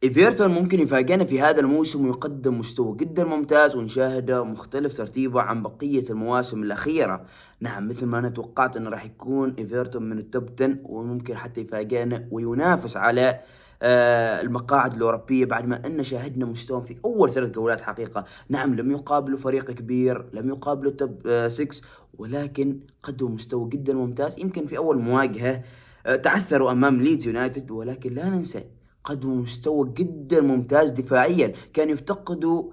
إيفرتون ممكن يفاجئنا في هذا الموسم ويقدم مستوى جدا ممتاز ونشاهده مختلف ترتيبه عن بقية المواسم الأخيرة. نعم، مثل ما أنا توقعت أنه راح يكون إيفرتون من التوب 10 وممكن حتى يفاجئنا وينافس على المقاعد الأوروبية بعد ما أن شاهدنا مستوى في أول 3 جولات حقيقة. نعم، لم يقابلوا فريق كبير، لم يقابلوا توب 6، ولكن قدموا مستوى جدا ممتاز. يمكن في أول مواجهة تعثروا أمام ليدز يونايتد، ولكن لا ننسى قدموا مستوى جدا ممتاز دفاعيا. كانوا يفتقدوا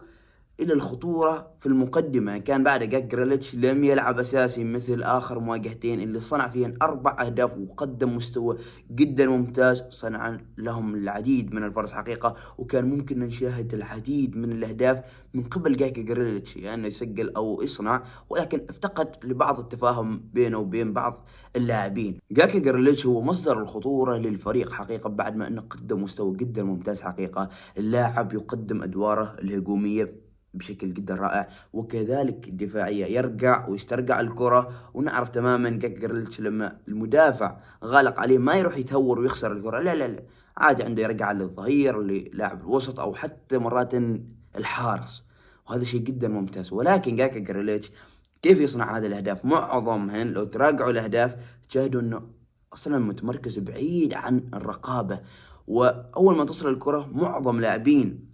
إلى الخطورة في المقدمة. كان بعد جاك جريليتش لم يلعب أساسي مثل آخر مواجهتين اللي صنع فيهن 4 أهداف وقدم مستوى جدا ممتاز، صنع لهم العديد من الفرص حقيقة، وكان ممكن نشاهد العديد من الأهداف من قبل جاك جريليتش، يعني يسجل أو يصنع، ولكن افتقد لبعض التفاهم بينه وبين بعض اللاعبين. جاك جريليتش هو مصدر الخطورة للفريق حقيقة بعد ما أنه قدم مستوى جدا ممتاز حقيقة. اللاعب يقدم أدواره الهجومية بشكل جدا رائع، وكذلك الدفاعية يرجع ويسترجع الكرة. ونعرف تماما جاك جريليتش لما المدافع غالق عليه ما يروح يتهور ويخسر الكرة، لا لا لا، عادي عنده يرجع للظهير للاعب الوسط أو حتى مرات الحارس، وهذا شيء جدا ممتاز. ولكن جاك جريليتش كيف يصنع هذه الأهداف؟ معظمهن لو تراجعوا الأهداف تشاهدوا أنه أصلا متمركز بعيد عن الرقابة، وأول ما تصل الكرة معظم لاعبين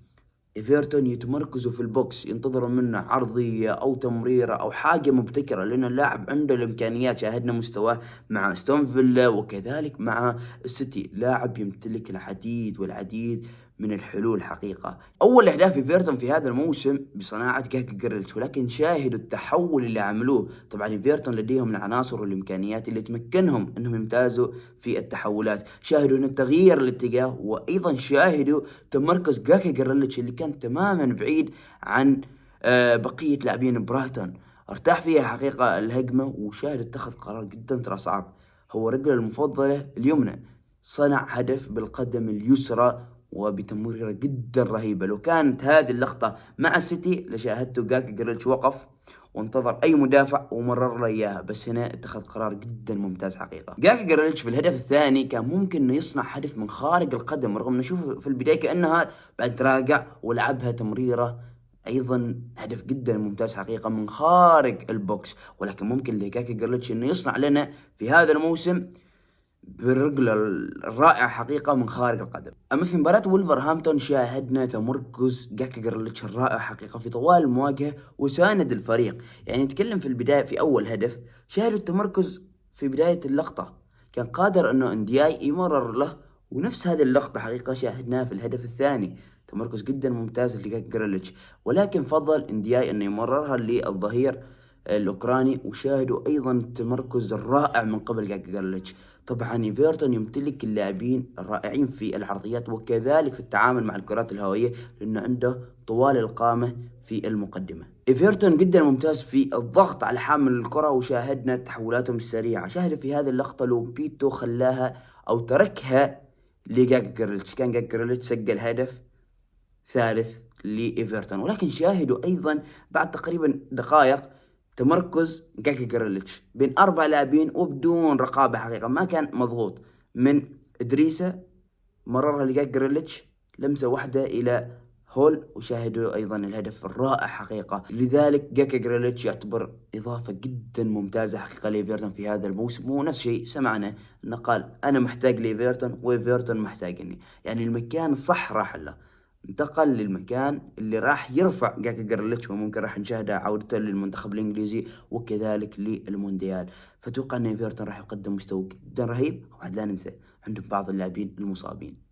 ايفرتون يتمركزوا في البوكس ينتظروا منه عرضية او تمريرة او حاجة مبتكرة، لان اللاعب عنده الامكانيات. شاهدنا مستواه مع ستون فيلا وكذلك مع السيتي، لاعب يمتلك العديد والعديد من الحلول حقيقة. اول اهداف ايفرتون في هذا الموسم بصناعة جاك جريليتش، ولكن شاهدوا التحول اللي عملوه. طبعا ايفرتون لديهم العناصر والامكانيات اللي تمكنهم انهم يمتازوا في التحولات. شاهدوا ان التغيير الاتجاه، وايضا شاهدوا تمركز جاكي جريليتش اللي كان تماما بعيد عن بقية لاعبين برايتون. ارتاح فيها حقيقة الهجمة، وشاهد اتخذ قرار جدا ترى صعب. هو رجله المفضلة اليمنى، صنع هدف بالقدم اليسرى وبتمريرة جدا رهيبة. لو كانت هذه اللقطة مع السيتي لشاهدته جاكي جريليتش وقف وانتظر اي مدافع ومرر له اياها، بس هنا اتخذ قرار جدا ممتاز حقيقه. جاكي جريليتش في الهدف الثاني كان ممكن انه يصنع هدف من خارج القدم، رغم انه نشوف في البدايه كانها بعد تراجع ولعبها تمريره، ايضا هدف جدا ممتاز حقيقه من خارج البوكس. ولكن ممكن لجاكي جريليتش انه يصنع لنا في هذا الموسم بالرجل الرائع حقيقة من خارج القدم. أما في مباراة وولفرهامبتون شاهدنا تمركز جاكي جريليتش الرائع حقيقة في طوال المواجهة وساند الفريق. يعني نتكلم في البداية في أول هدف شاهدوا التمركز في بداية اللقطة، كان قادر أنه اندياي يمرر له، ونفس هذه اللقطة حقيقة شاهدناها في الهدف الثاني، تمركز جدا ممتاز لجاكي جريليتش. ولكن فضل اندياي أنه يمررها للظهير الأوكراني، وشاهدوا أيضا التمركز الرائع من قبل جاكي جريليتش. طبعا ايفرتون يمتلك اللاعبين الرائعين في العرضيات وكذلك في التعامل مع الكرات الهوائية، لأنه عنده طوال القامة في المقدمة. ايفرتون جدا ممتاز في الضغط على حامل الكرة، وشاهدنا تحولاتهم السريعة. شاهد في هذه اللقطة لو بيتو خلاها أو تركها لجاك جريليتش كان جاك جريليتش سجل هدف ثالث لإيفرتون. ولكن شاهدوا أيضا بعد تقريبا دقائق تمركز جاكي جريليتش بين 4 لاعبين وبدون رقابة حقيقة، ما كان مضغوط من إدريسة، مررها لجاكي جريليتش لمسة واحدة إلى هول، وشاهدوا أيضا الهدف الرائع حقيقة. لذلك جاكي جريليتش يعتبر إضافة جدا ممتازة حقيقة لإيفرتون في هذا الموسم. ونفس الشيء سمعنا أنه قال أنا محتاج لإيفرتون وإيفرتون محتاجني، يعني المكان الصح راح له، انتقل للمكان اللي راح يرفع جاكي جريليتش، وممكن راح نشاهده عودته للمنتخب الانجليزي وكذلك للمونديال. فتوقع ان ايفرتون راح يقدم مستوى جدا رهيب، وعاد لا ننسى عندهم بعض اللاعبين المصابين.